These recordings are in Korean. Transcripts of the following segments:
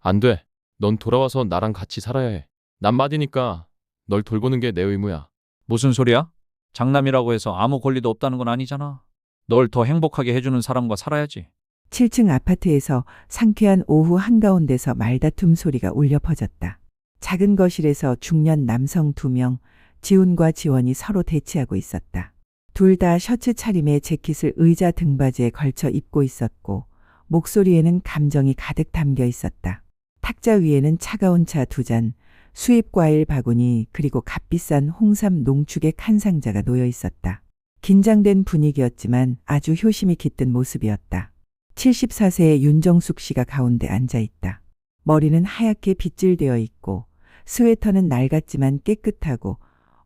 안 돼. 넌 돌아와서 나랑 같이 살아야 해. 난 맞이니까 널 돌보는 게 내 의무야. 무슨 소리야? 장남이라고 해서 아무 권리도 없다는 건 아니잖아. 널 더 행복하게 해주는 사람과 살아야지. 7층 아파트에서 상쾌한 오후 한가운데서 말다툼 소리가 울려 퍼졌다. 작은 거실에서 중년 남성 2명, 지훈과 지원이 서로 대치하고 있었다. 둘 다 셔츠 차림에 재킷을 의자 등받이에 걸쳐 입고 있었고 목소리에는 감정이 가득 담겨 있었다. 탁자 위에는 차가운 차 2잔, 수입 과일 바구니 그리고 값비싼 홍삼 농축액 한 상자가 놓여 있었다. 긴장된 분위기였지만 아주 효심이 깃든 모습이었다. 74세의 윤정숙 씨가 가운데 앉아 있다. 머리는 하얗게 빗질되어 있고 스웨터는 낡았지만 깨끗하고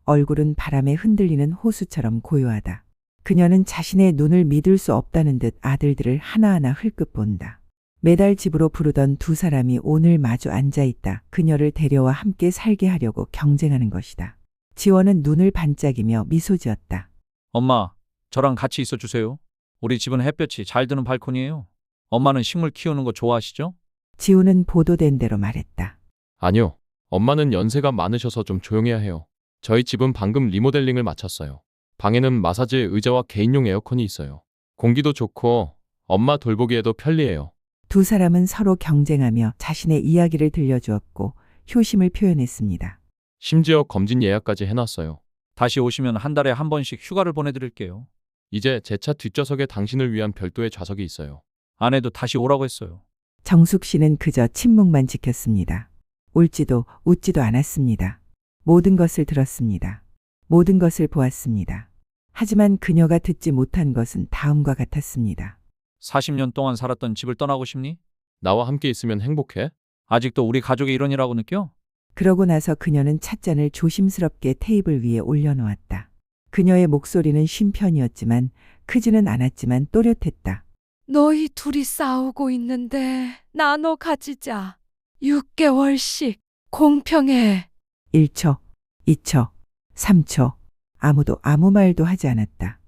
얼굴은 바람에 흔들리는 호수처럼 고요하다. 그녀는 자신의 눈을 믿을 수 없다는 듯 아들들을 하나하나 흘끗 본다. 매달 집으로 부르던 2사람이 오늘 마주 앉아 있다. 그녀를 데려와 함께 살게 하려고 경쟁하는 것이다. 지원은 눈을 반짝이며 미소 지었다. 엄마, 저랑 같이 있어 주세요. 우리 집은 햇볕이 잘 드는 발코니예요. 엄마는 식물 키우는 거 좋아하시죠? 지훈은 보도된 대로 말했다. 아니요. 엄마는 연세가 많으셔서 좀 조용해야 해요. 저희 집은 방금 리모델링을 마쳤어요. 방에는 마사지 의자와 개인용 에어컨이 있어요. 공기도 좋고 엄마 돌보기에도 편리해요. 2사람은 서로 경쟁하며 자신의 이야기를 들려주었고 효심을 표현했습니다. 심지어 검진 예약까지 해놨어요. 다시 오시면 한 달에 한 번씩 휴가를 보내드릴게요. 이제 제 차 뒷좌석에 당신을 위한 별도의 좌석이 있어요. 아내도 다시 오라고 했어요. 정숙 씨는 그저 침묵만 지켰습니다. 울지도 웃지도 않았습니다. 모든 것을 들었습니다. 모든 것을 보았습니다. 하지만 그녀가 듣지 못한 것은 다음과 같았습니다. 40년 동안 살았던 집을 떠나고 싶니? 나와 함께 있으면 행복해? 아직도 우리 가족의 일원이라고 느껴? 그러고 나서 그녀는 찻잔을 조심스럽게 테이블 위에 올려놓았다. 그녀의 목소리는 쉰 편이었지만 크지는 않았지만 또렷했다. 너희 둘이 싸우고 있는데 나눠 가지자. 6개월씩 공평해. 1초, 2초, 3초. 아무도 아무 말도 하지 않았다.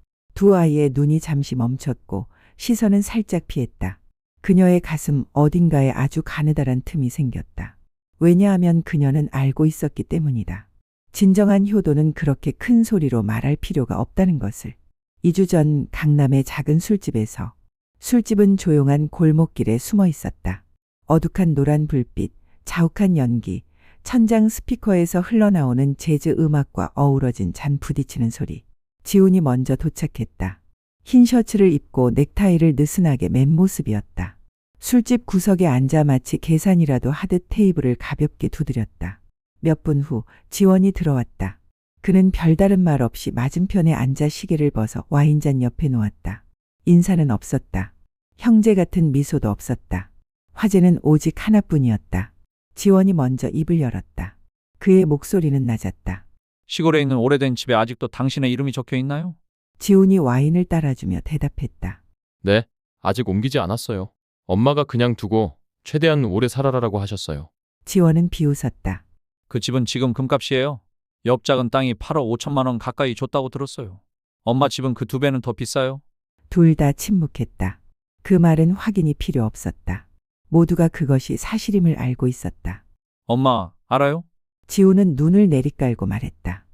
2 아이의 눈이 잠시 멈췄고 시선은 살짝 피했다. 그녀의 가슴 어딘가에 아주 가느다란 틈이 생겼다. 왜냐하면 그녀는 알고 있었기 때문이다. 진정한 효도는 그렇게 큰 소리로 말할 필요가 없다는 것을. 2주 전 강남의 작은 술집에서 술집은 조용한 골목길에 숨어 있었다. 어둑한 노란 불빛, 자욱한 연기, 천장 스피커에서 흘러나오는 재즈 음악과 어우러진 잔 부딪히는 소리. 지훈이 먼저 도착했다. 흰 셔츠를 입고 넥타이를 느슨하게 맨 모습이었다. 술집 구석에 앉아 마치 계산이라도 하듯 테이블을 가볍게 두드렸다. 몇 분 후 지원이 들어왔다. 그는 별다른 말 없이 맞은편에 앉아 시계를 벗어 와인잔 옆에 놓았다. 인사는 없었다. 형제 같은 미소도 없었다. 화제는 오직 하나뿐이었다. 지원이 먼저 입을 열었다. 그의 목소리는 낮았다. 시골에 있는 오래된 집에 아직도 당신의 이름이 적혀 있나요? 지훈이 와인을 따라주며 대답했다. 네, 아직 옮기지 않았어요. 엄마가 그냥 두고 최대한 오래 살아라라고 하셨어요. 지원은 비웃었다. 그 집은 지금 금값이에요. 옆 작은 땅이 8억 5천만 원 가까이 줬다고 들었어요. 엄마 집은 그 2배는 더 비싸요. 둘 다 침묵했다. 그 말은 확인이 필요 없었다. 모두가 그것이 사실임을 알고 있었다. 엄마, 알아요? 지훈은 눈을 내리깔고 말했다.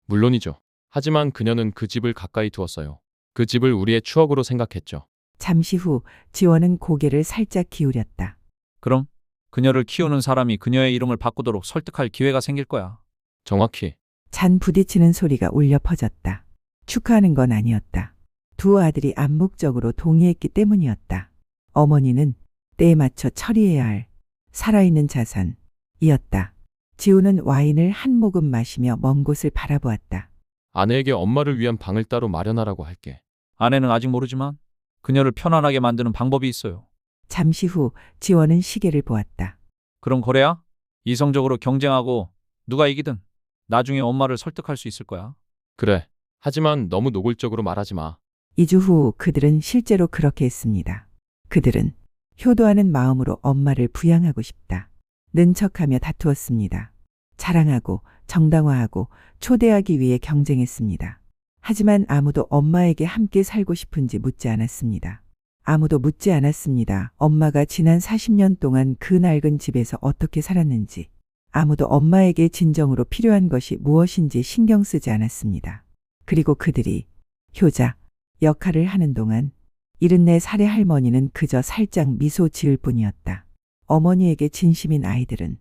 물론이죠. 하지만 그녀는 그 집을 가까이 두었어요. 그 집을 우리의 추억으로 생각했죠. 잠시 후 지원은 고개를 살짝 기울였다. 그럼 그녀를 키우는 사람이 그녀의 이름을 바꾸도록 설득할 기회가 생길 거야. 정확히. 잔 부딪히는 소리가 울려 퍼졌다. 축하하는 건 아니었다. 2 아들이 암묵적으로 동의했기 때문이었다. 어머니는 때에 맞춰 처리해야 할 살아있는 자산이었다. 지훈은 와인을 한 모금 마시며 먼 곳을 바라보았다. 아내에게 엄마를 위한 방을 따로 마련하라고 할게. 아내는 아직 모르지만 그녀를 편안하게 만드는 방법이 있어요. 잠시 후 지원은 시계를 보았다. 그럼 거래야? 이성적으로 경쟁하고 누가 이기든 나중에 엄마를 설득할 수 있을 거야. 그래. 하지만 너무 노골적으로 말하지 마. 2주 후 그들은 실제로 그렇게 했습니다. 그들은 효도하는 마음으로 엄마를 부양하고 싶다. 는 척하며 다투었습니다. 자랑하고 정당화하고 초대하기 위해 경쟁했습니다. 하지만 아무도 엄마에게 함께 살고 싶은지 묻지 않았습니다. 아무도 묻지 않았습니다. 엄마가 지난 40년 동안 그 낡은 집에서 어떻게 살았는지, 아무도 엄마에게 진정으로 필요한 것이 무엇인지 신경 쓰지 않았습니다. 그리고 그들이 효자 역할을 하는 동안 74살의 할머니는 그저 살짝 미소 지을 뿐이었다. 어머니에게 진심인 아이들은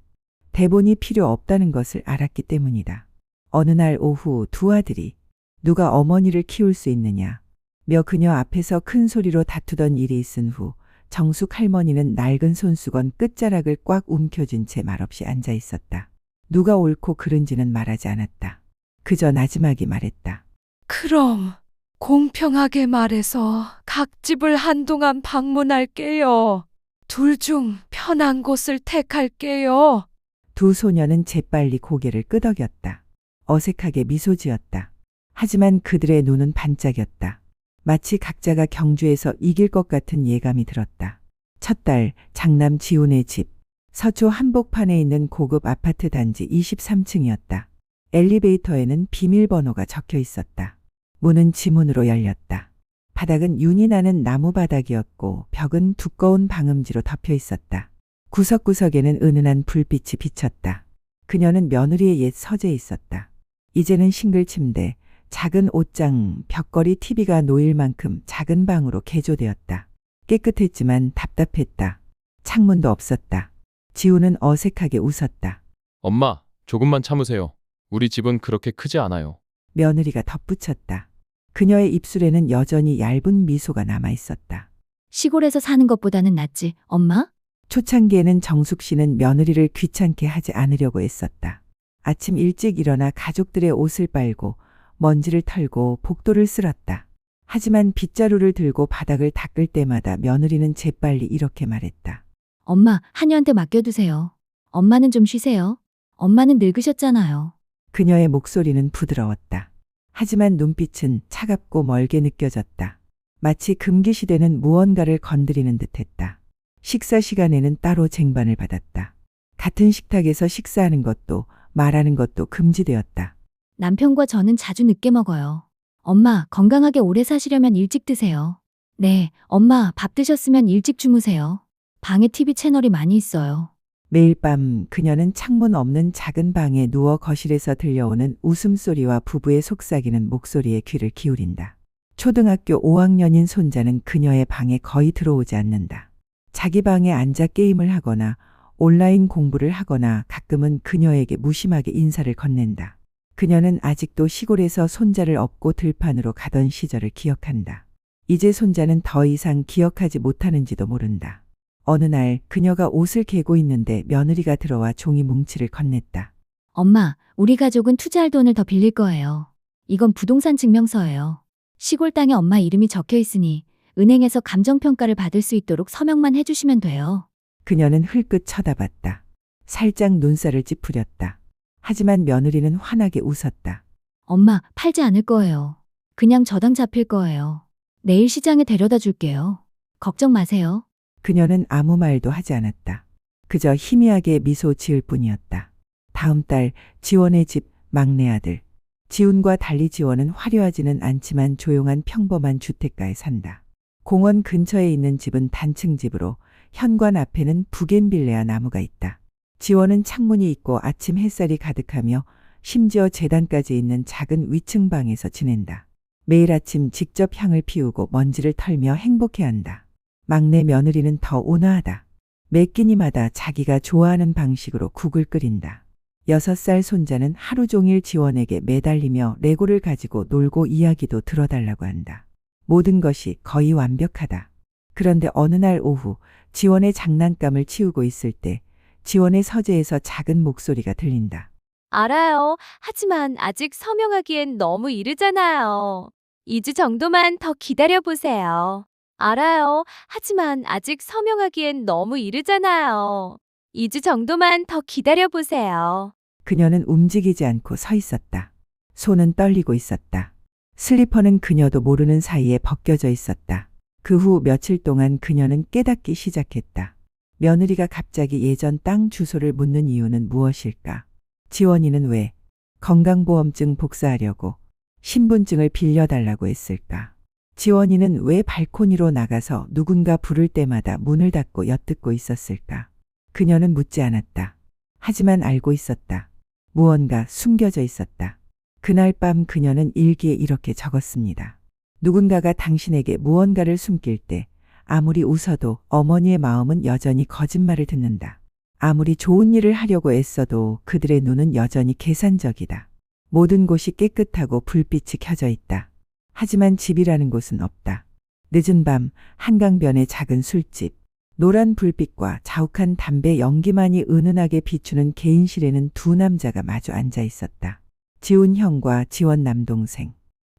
대본이 필요 없다는 것을 알았기 때문이다. 어느 날 오후 두 아들이 누가 어머니를 키울 수 있느냐 며 그녀 앞에서 큰 소리로 다투던 일이 있은 후 정숙 할머니는 낡은 손수건 끝자락을 꽉 움켜쥔 채 말없이 앉아 있었다. 누가 옳고 그른지는 말하지 않았다. 그저 나지막이 말했다. 그럼 공평하게 말해서 각 집을 한동안 방문할게요. 둘 중 편한 곳을 택할게요. 두 소녀는 재빨리 고개를 끄덕였다. 어색하게 미소 지었다. 하지만 그들의 눈은 반짝였다. 마치 각자가 경주에서 이길 것 같은 예감이 들었다. 첫 달 장남 지훈의 집. 서초 한복판에 있는 고급 아파트 단지 23층이었다. 엘리베이터에는 비밀번호가 적혀 있었다. 문은 지문으로 열렸다. 바닥은 윤이 나는 나무 바닥이었고 벽은 두꺼운 방음지로 덮여 있었다. 구석구석에는 은은한 불빛이 비쳤다. 그녀는 며느리의 옛 서재에 있었다. 이제는 싱글 침대, 작은 옷장, 벽걸이 TV가 놓일 만큼 작은 방으로 개조되었다. 깨끗했지만 답답했다. 창문도 없었다. 지우는 어색하게 웃었다. 엄마, 조금만 참으세요. 우리 집은 그렇게 크지 않아요. 며느리가 덧붙였다. 그녀의 입술에는 여전히 얇은 미소가 남아 있었다. 시골에서 사는 것보다는 낫지, 엄마? 초창기에는 정숙 씨는 며느리를 귀찮게 하지 않으려고 애썼다. 아침 일찍 일어나 가족들의 옷을 빨고 먼지를 털고 복도를 쓸었다. 하지만 빗자루를 들고 바닥을 닦을 때마다 며느리는 재빨리 이렇게 말했다. 엄마, 한이한테 맡겨두세요. 엄마는 좀 쉬세요. 엄마는 늙으셨잖아요. 그녀의 목소리는 부드러웠다. 하지만 눈빛은 차갑고 멀게 느껴졌다. 마치 금기시되는 무언가를 건드리는 듯했다. 식사 시간에는 따로 쟁반을 받았다. 같은 식탁에서 식사하는 것도 말하는 것도 금지되었다. 남편과 저는 자주 늦게 먹어요. 엄마, 건강하게 오래 사시려면 일찍 드세요. 네, 엄마, 밥 드셨으면 일찍 주무세요. 방에 TV 채널이 많이 있어요. 매일 밤 그녀는 창문 없는 작은 방에 누워 거실에서 들려오는 웃음소리와 부부의 속삭이는 목소리에 귀를 기울인다. 초등학교 5학년인 손자는 그녀의 방에 거의 들어오지 않는다. 자기 방에 앉아 게임을 하거나 온라인 공부를 하거나 가끔은 그녀에게 무심하게 인사를 건넨다. 그녀는 아직도 시골에서 손자를 업고 들판으로 가던 시절을 기억한다. 이제 손자는 더 이상 기억하지 못하는지도 모른다. 어느 날 그녀가 옷을 개고 있는데 며느리가 들어와 종이 뭉치를 건넸다. 엄마, 우리 가족은 투자할 돈을 더 빌릴 거예요. 이건 부동산 증명서예요. 시골 땅에 엄마 이름이 적혀 있으니 은행에서 감정평가를 받을 수 있도록 서명만 해주시면 돼요. 그녀는 흘끗 쳐다봤다. 살짝 눈살을 찌푸렸다. 하지만 며느리는 환하게 웃었다. 엄마, 팔지 않을 거예요. 그냥 저당 잡힐 거예요. 내일 시장에 데려다 줄게요. 걱정 마세요. 그녀는 아무 말도 하지 않았다. 그저 희미하게 미소 지을 뿐이었다. 다음 달 지원의 집 막내 아들. 지훈과 달리 지원은 화려하지는 않지만 조용한 평범한 주택가에 산다. 공원 근처에 있는 집은 단층 집으로 현관 앞에는 부겐빌레아 나무가 있다. 지원은 창문이 있고 아침 햇살이 가득하며 심지어 재단까지 있는 작은 위층 방에서 지낸다. 매일 아침 직접 향을 피우고 먼지를 털며 행복해한다. 막내 며느리는 더 온화하다. 매 끼니마다 자기가 좋아하는 방식으로 국을 끓인다. 6살 손자는 하루 종일 지원에게 매달리며 레고를 가지고 놀고 이야기도 들어달라고 한다. 모든 것이 거의 완벽하다. 그런데 어느 날 오후 지원의 장난감을 치우고 있을 때 지원의 서재에서 작은 목소리가 들린다. 알아요. 하지만 아직 서명하기엔 너무 이르잖아요. 2주 정도만 더 기다려보세요. 알아요. 하지만 아직 서명하기엔 너무 이르잖아요. 2주 정도만 더 기다려보세요. 그녀는 움직이지 않고 서 있었다. 손은 떨리고 있었다. 슬리퍼는 그녀도 모르는 사이에 벗겨져 있었다. 그 후 며칠 동안 그녀는 깨닫기 시작했다. 며느리가 갑자기 예전 땅 주소를 묻는 이유는 무엇일까? 지원이는 왜 건강보험증 복사하려고 신분증을 빌려달라고 했을까? 지원이는 왜 발코니로 나가서 누군가 부를 때마다 문을 닫고 엿듣고 있었을까? 그녀는 묻지 않았다. 하지만 알고 있었다. 무언가 숨겨져 있었다. 그날 밤 그녀는 일기에 이렇게 적었습니다. 누군가가 당신에게 무언가를 숨길 때 아무리 웃어도 어머니의 마음은 여전히 거짓말을 듣는다. 아무리 좋은 일을 하려고 애써도 그들의 눈은 여전히 계산적이다. 모든 곳이 깨끗하고 불빛이 켜져 있다. 하지만 집이라는 곳은 없다. 늦은 밤 한강변의 작은 술집, 노란 불빛과 자욱한 담배 연기만이 은은하게 비추는 개인실에는 두 남자가 마주 앉아 있었다. 지훈 형과 지원 남동생.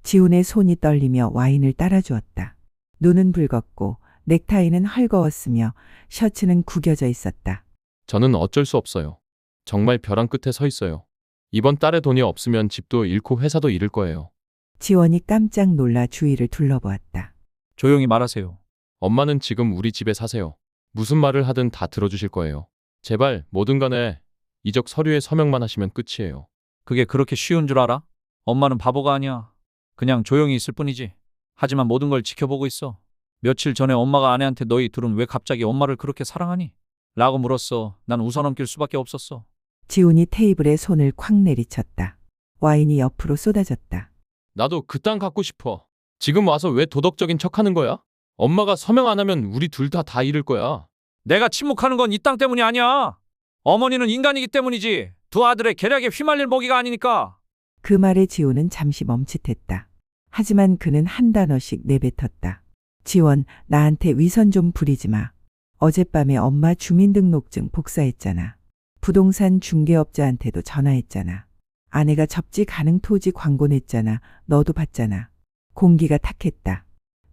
지훈의 손이 떨리며 와인을 따라주었다. 눈은 붉었고 넥타이는 헐거웠으며 셔츠는 구겨져 있었다. 저는 어쩔 수 없어요. 정말 벼랑 끝에 서 있어요. 이번 달에 돈이 없으면 집도 잃고 회사도 잃을 거예요. 지원이 깜짝 놀라 주위를 둘러보았다. 조용히 말하세요. 엄마는 지금 우리 집에 사세요. 무슨 말을 하든 다 들어주실 거예요. 제발 뭐든 간에 이적 서류에 서명만 하시면 끝이에요. 그게 그렇게 쉬운 줄 알아? 엄마는 바보가 아니야. 그냥 조용히 있을 뿐이지. 하지만 모든 걸 지켜보고 있어. 며칠 전에 엄마가 아내한테 너희 둘은 왜 갑자기 엄마를 그렇게 사랑하니? 라고 물었어. 난 웃어넘길 수밖에 없었어. 지훈이 테이블에 손을 콱 내리쳤다. 와인이 옆으로 쏟아졌다. 나도 그 땅 갖고 싶어. 지금 와서 왜 도덕적인 척하는 거야? 엄마가 서명 안 하면 우리 둘 다 잃을 거야. 내가 침묵하는 건 이 땅 때문이 아니야. 어머니는 인간이기 때문이지. 두 아들의 계략에 휘말릴 먹이가 아니니까. 그 말에 지훈은 잠시 멈칫했다. 하지만 그는 한 단어씩 내뱉었다. 지원, 나한테 위선 좀 부리지 마. 어젯밤에 엄마 주민등록증 복사했잖아. 부동산 중개업자한테도 전화했잖아. 아내가 접지 가능 토지 광고 냈잖아. 너도 봤잖아. 공기가 탁했다.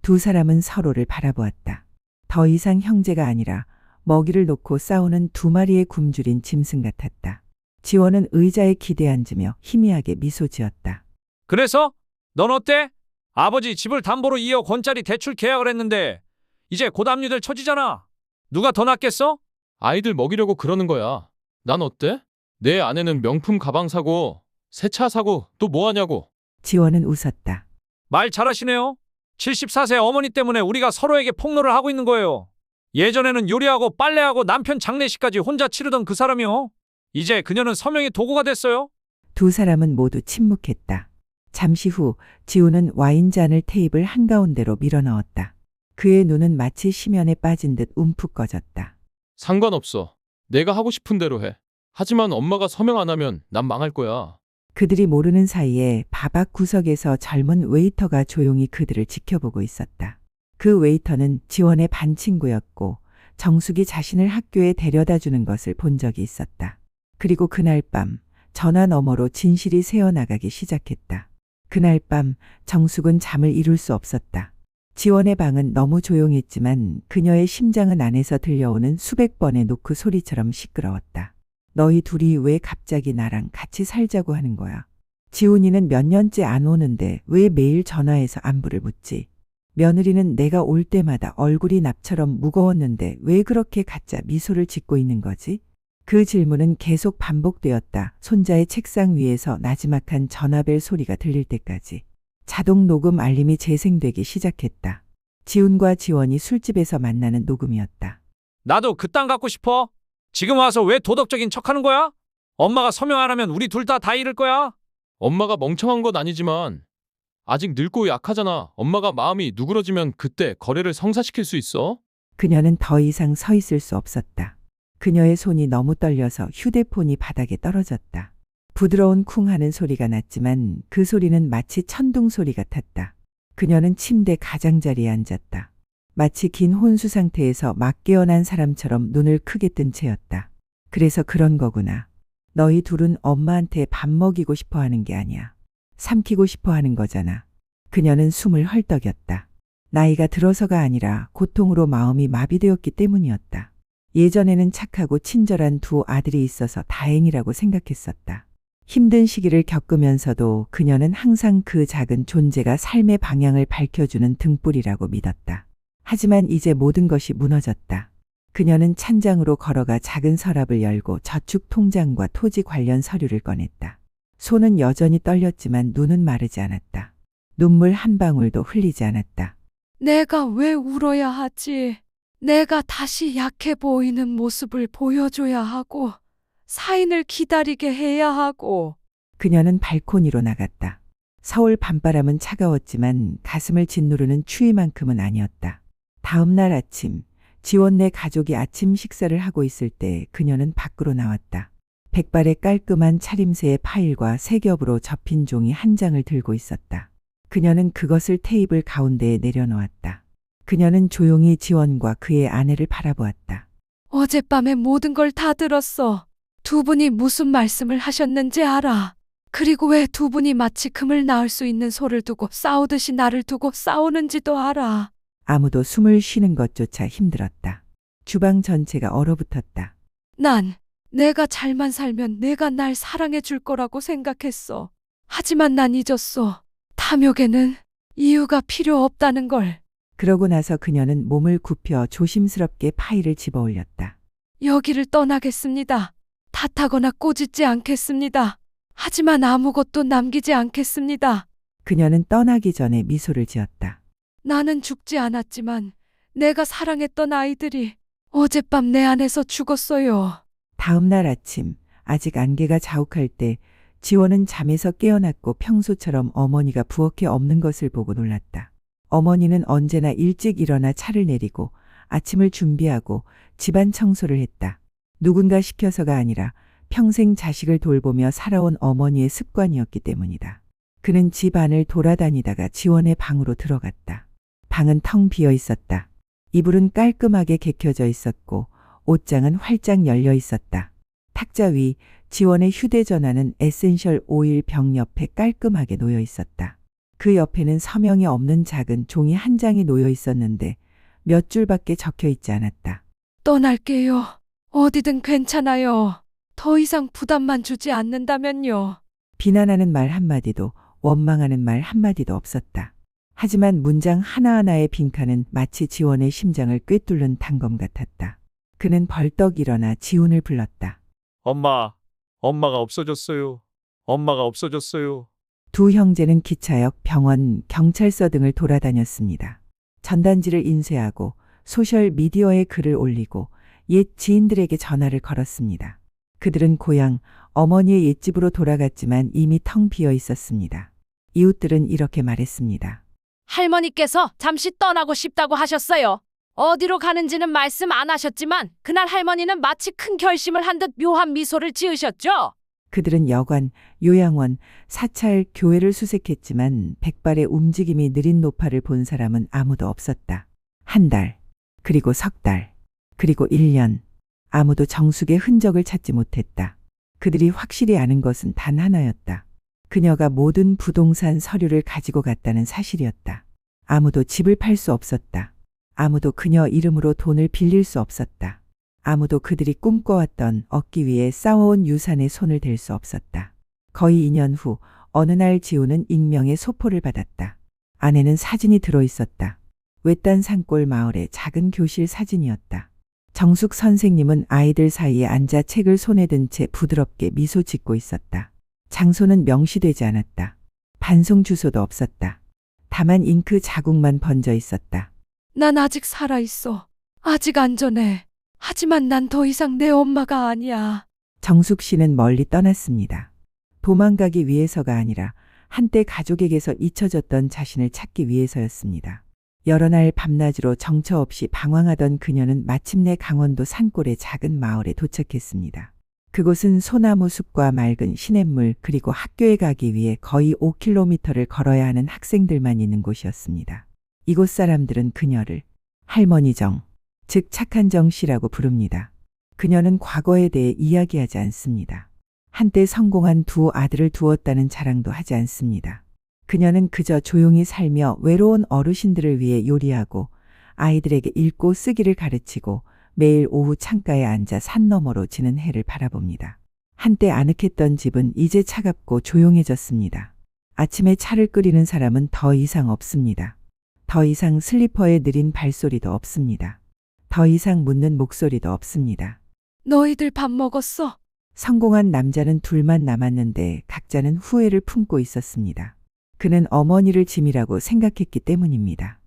두 사람은 서로를 바라보았다. 더 이상 형제가 아니라 먹이를 놓고 싸우는 두 마리의 굶주린 짐승 같았다. 지원은 의자에 기대앉으며 희미하게 미소 지었다. 그래서? 넌 어때? 아버지 집을 담보로 2억 원짜리 대출 계약을 했는데 이제 곧 압류될 처지잖아. 누가 더 낫겠어? 아이들 먹이려고 그러는 거야. 난 어때? 내 아내는 명품 가방 사고 새 차 사고 또 뭐 하냐고. 지원은 웃었다. 말 잘하시네요. 74세 어머니 때문에 우리가 서로에게 폭로를 하고 있는 거예요. 예전에는 요리하고 빨래하고 남편 장례식까지 혼자 치르던 그 사람이요. 이제 그녀는 서명의 도구가 됐어요. 두 사람은 모두 침묵했다. 잠시 후 지훈은 와인잔을 테이블 한가운데로 밀어넣었다. 그의 눈은 마치 심연에 빠진 듯 움푹 꺼졌다. 상관없어. 내가 하고 싶은 대로 해. 하지만 엄마가 서명 안 하면 난 망할 거야. 그들이 모르는 사이에 밥 앞 구석에서 젊은 웨이터가 조용히 그들을 지켜보고 있었다. 그 웨이터는 지원의 반 친구였고 정숙이 자신을 학교에 데려다 주는 것을 본 적이 있었다. 그리고 그날 밤 전화 너머로 진실이 새어나가기 시작했다. 그날 밤 정숙은 잠을 이룰 수 없었다. 지원의 방은 너무 조용했지만 그녀의 심장은 안에서 들려오는 수백 번의 노크 소리처럼 시끄러웠다. 너희 둘이 왜 갑자기 나랑 같이 살자고 하는 거야? 지훈이는 몇 년째 안 오는데 왜 매일 전화해서 안부를 묻지? 며느리는 내가 올 때마다 얼굴이 납처럼 무거웠는데 왜 그렇게 가짜 미소를 짓고 있는 거지? 그 질문은 계속 반복되었다. 손자의 책상 위에서 나지막한 전화벨 소리가 들릴 때까지. 자동 녹음 알림이 재생되기 시작했다. 지훈과 지원이 술집에서 만나는 녹음이었다. 나도 그 땅 갖고 싶어. 지금 와서 왜 도덕적인 척하는 거야? 엄마가 서명 안 하면 우리 둘 다 잃을 거야. 엄마가 멍청한 건 아니지만 아직 늙고 약하잖아. 엄마가 마음이 누그러지면 그때 거래를 성사시킬 수 있어. 그녀는 더 이상 서 있을 수 없었다. 그녀의 손이 너무 떨려서 휴대폰이 바닥에 떨어졌다. 부드러운 쿵 하는 소리가 났지만 그 소리는 마치 천둥 소리 같았다. 그녀는 침대 가장자리에 앉았다. 마치 긴 혼수 상태에서 막 깨어난 사람처럼 눈을 크게 뜬 채였다. 그래서 그런 거구나. 너희 둘은 엄마한테 밥 먹이고 싶어 하는 게 아니야. 삼키고 싶어 하는 거잖아. 그녀는 숨을 헐떡였다. 나이가 들어서가 아니라 고통으로 마음이 마비되었기 때문이었다. 예전에는 착하고 친절한 두 아들이 있어서 다행이라고 생각했었다. 힘든 시기를 겪으면서도 그녀는 항상 그 작은 존재가 삶의 방향을 밝혀주는 등불이라고 믿었다. 하지만 이제 모든 것이 무너졌다. 그녀는 찬장으로 걸어가 작은 서랍을 열고 저축 통장과 토지 관련 서류를 꺼냈다. 손은 여전히 떨렸지만 눈은 마르지 않았다. 눈물 한 방울도 흘리지 않았다. 내가 왜 울어야 하지? 내가 다시 약해 보이는 모습을 보여줘야 하고, 사인을 기다리게 해야 하고. 그녀는 발코니로 나갔다. 서울 밤바람은 차가웠지만 가슴을 짓누르는 추위만큼은 아니었다. 다음 날 아침, 지원네 가족이 아침 식사를 하고 있을 때 그녀는 밖으로 나왔다. 백발의 깔끔한 차림새의 파일과 세 겹으로 접힌 종이 한 장을 들고 있었다. 그녀는 그것을 테이블 가운데에 내려놓았다. 그녀는 조용히 지원과 그의 아내를 바라보았다. 어젯밤에 모든 걸 다 들었어. 두 분이 무슨 말씀을 하셨는지 알아. 그리고 왜 두 분이 마치 금을 낳을 수 있는 소를 두고 싸우듯이 나를 두고 싸우는지도 알아. 아무도 숨을 쉬는 것조차 힘들었다. 주방 전체가 얼어붙었다. 난 내가 잘만 살면 내가 날 사랑해 줄 거라고 생각했어. 하지만 난 잊었어. 탐욕에는 이유가 필요 없다는 걸. 그러고 나서 그녀는 몸을 굽혀 조심스럽게 파일을 집어 올렸다. 여기를 떠나겠습니다. 탓하거나 꼬집지 않겠습니다. 하지만 아무것도 남기지 않겠습니다. 그녀는 떠나기 전에 미소를 지었다. 나는 죽지 않았지만 내가 사랑했던 아이들이 어젯밤 내 안에서 죽었어요. 다음 날 아침, 아직 안개가 자욱할 때 지원은 잠에서 깨어났고 평소처럼 어머니가 부엌에 없는 것을 보고 놀랐다. 어머니는 언제나 일찍 일어나 차를 내리고 아침을 준비하고 집안 청소를 했다. 누군가 시켜서가 아니라 평생 자식을 돌보며 살아온 어머니의 습관이었기 때문이다. 그는 집 안을 돌아다니다가 지원의 방으로 들어갔다. 방은 텅 비어 있었다. 이불은 깔끔하게 개켜져 있었고 옷장은 활짝 열려 있었다. 탁자 위 지원의 휴대전화는 에센셜 오일 병 옆에 깔끔하게 놓여 있었다. 그 옆에는 서명이 없는 작은 종이 한 장이 놓여 있었는데 몇 줄밖에 적혀 있지 않았다. 떠날게요. 어디든 괜찮아요. 더 이상 부담만 주지 않는다면요. 비난하는 말 한마디도 원망하는 말 한마디도 없었다. 하지만 문장 하나하나의 빈칸은 마치 지원의 심장을 꿰뚫는 단검 같았다. 그는 벌떡 일어나 지훈을 불렀다. 엄마가 없어졌어요. 엄마가 없어졌어요. 두 형제는 기차역, 병원, 경찰서 등을 돌아다녔습니다. 전단지를 인쇄하고 소셜 미디어에 글을 올리고 옛 지인들에게 전화를 걸었습니다. 그들은 고향, 어머니의 옛집으로 돌아갔지만 이미 텅 비어 있었습니다. 이웃들은 이렇게 말했습니다. 할머니께서 잠시 떠나고 싶다고 하셨어요. 어디로 가는지는 말씀 안 하셨지만 그날 할머니는 마치 큰 결심을 한 듯 묘한 미소를 지으셨죠. 그들은 여관, 요양원, 사찰, 교회를 수색했지만 백발의 움직임이 느린 노파를 본 사람은 아무도 없었다. 한 달, 그리고 석 달, 그리고 1년. 아무도 정숙의 흔적을 찾지 못했다. 그들이 확실히 아는 것은 단 하나였다. 그녀가 모든 부동산 서류를 가지고 갔다는 사실이었다. 아무도 집을 팔 수 없었다. 아무도 그녀 이름으로 돈을 빌릴 수 없었다. 아무도 그들이 꿈꿔왔던 얻기 위해 싸워온 유산에 손을 댈 수 없었다. 거의 2년 후 어느 날 지우는 익명의 소포를 받았다. 안에는 사진이 들어있었다. 외딴 산골 마을의 작은 교실 사진이었다. 정숙 선생님은 아이들 사이에 앉아 책을 손에 든 채 부드럽게 미소 짓고 있었다. 장소는 명시되지 않았다. 반송 주소도 없었다. 다만 잉크 자국만 번져 있었다. 난 아직 살아있어. 아직 안전해. 하지만 난 더 이상 내 엄마가 아니야. 정숙 씨는 멀리 떠났습니다. 도망가기 위해서가 아니라 한때 가족에게서 잊혀졌던 자신을 찾기 위해서였습니다. 여러 날 밤낮으로 정처 없이 방황하던 그녀는 마침내 강원도 산골의 작은 마을에 도착했습니다. 그곳은 소나무 숲과 맑은 시냇물 그리고 학교에 가기 위해 거의 5km를 걸어야 하는 학생들만 있는 곳이었습니다. 이곳 사람들은 그녀를 할머니 정, 즉 착한 정 씨라고 부릅니다. 그녀는 과거에 대해 이야기하지 않습니다. 한때 성공한 두 아들을 두었다는 자랑도 하지 않습니다. 그녀는 그저 조용히 살며 외로운 어르신들을 위해 요리하고 아이들에게 읽고 쓰기를 가르치고 매일 오후 창가에 앉아 산 너머로 지는 해를 바라봅니다. 한때 아늑했던 집은 이제 차갑고 조용해졌습니다. 아침에 차를 끓이는 사람은 더 이상 없습니다. 더 이상 슬리퍼의 느린 발소리도 없습니다. 더 이상 묻는 목소리도 없습니다. 너희들 밥 먹었어? 성공한 남자는 둘만 남았는데 각자는 후회를 품고 있었습니다. 그는 어머니를 짐이라고 생각했기 때문입니다.